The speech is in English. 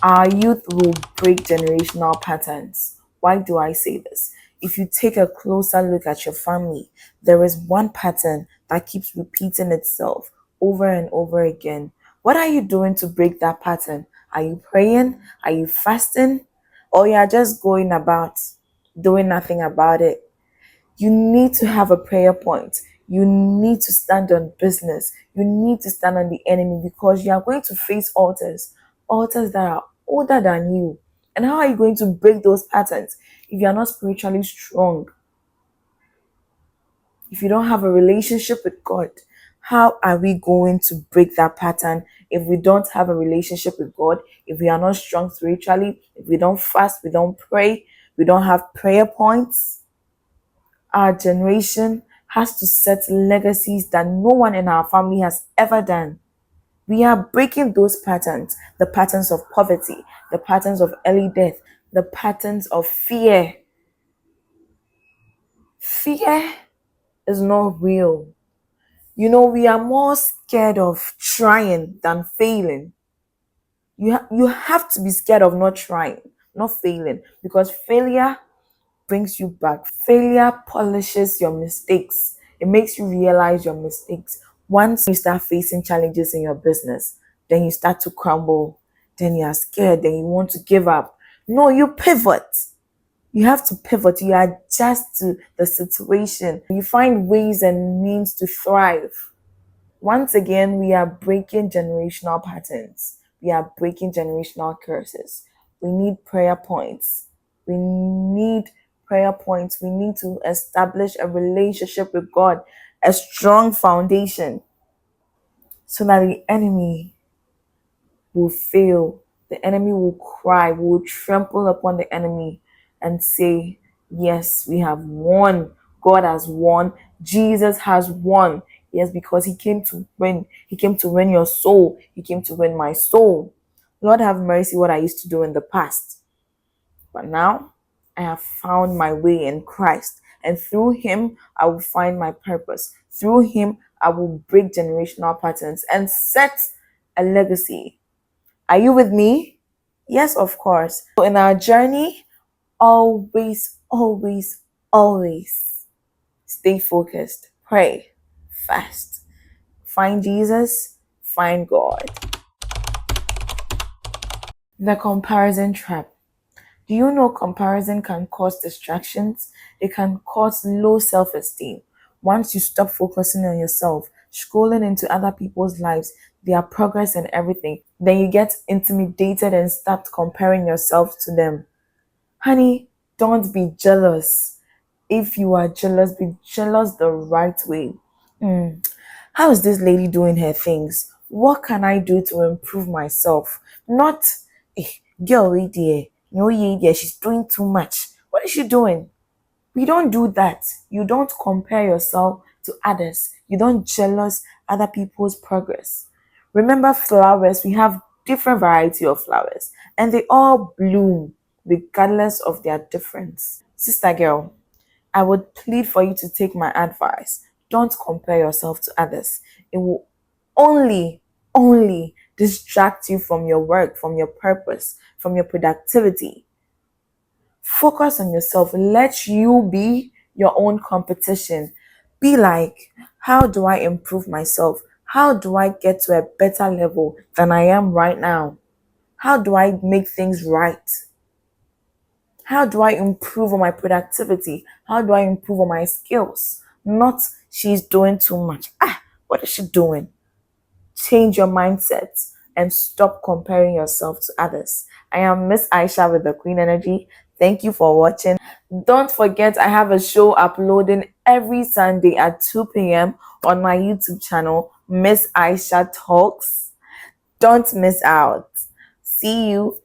Our youth will break generational patterns. Why do I say this? If you take a closer look at your family, there is one pattern that keeps repeating itself over and over again. What are you doing to break that pattern? Are you praying? Are you fasting? Or you are just going about doing nothing about it? You need to have a prayer point. You need to stand on business. You need to stand on the enemy because you are going to face altars that are older than you. And how are you going to break those patterns if you are not spiritually strong? If you don't have a relationship with God, how are we going to break that pattern if we don't have a relationship with God? If we are not strong spiritually, if we don't fast, we don't pray, we don't have prayer points? Our generation has to set legacies that no one in our family has ever done. We are breaking those patterns, the patterns of poverty, the patterns of early death, the patterns of fear. Fear is not real. We are more scared of trying than failing. You have to be scared of not trying, not failing, because failure brings you back. Failure polishes your mistakes. It makes you realize your mistakes. Once you start facing challenges in your business, then you start to crumble. Then you are scared. Then you want to give up. No, you pivot. You have to pivot. You adjust to the situation. You find ways and means to thrive. Once again, we are breaking generational patterns. We are breaking generational curses. We need prayer points. We need prayer points. We need to establish a relationship with God, a strong foundation, so that the enemy will fail. The enemy will cry. We will trample upon the enemy and say, yes, we have won. God has won. Jesus has won. Yes, because he came to win. He came to win your soul. He came to win my soul. Lord, have mercy what I used to do in the past. But now I have found my way in Christ. And through him, I will find my purpose. Through him, I will break generational patterns and set a legacy. Are you with me? Yes, of course. So in our journey, always, always, always stay focused. Pray, fast. Find Jesus, find God. The comparison trap. Do you know comparison can cause distractions? It can cause low self esteem. Once you stop focusing on yourself, scrolling into other people's lives, their progress and everything, then you get intimidated and start comparing yourself to them. Honey, don't be jealous. If you are jealous, be jealous the right way. How is this lady doing her things? What can I do to improve myself? Not, eh, girl, wait there. No, yeah, she's doing too much. What is she doing? We don't do that. You don't compare yourself to others. You don't jealous other people's progress. Remember flowers, we have different variety of flowers and they all bloom regardless of their difference. Sister girl, I would plead for you to take my advice. Don't compare yourself to others. It will only distract you from your work, from your purpose, from your productivity. Focus on yourself. Let you be your own competition. Be like, how do I improve myself? How do I get to a better level than I am right now? How do I make things right? How do I improve on my productivity? How do I improve on my skills? Not she's doing too much. What is she doing? Change your mindset and stop comparing yourself to others. I am Miss Aisha with the Queen Energy. Thank you for watching. Don't forget, I have a show uploading every Sunday at 2 p.m. on my YouTube channel, Miss Aisha Talks. Don't miss out. See you.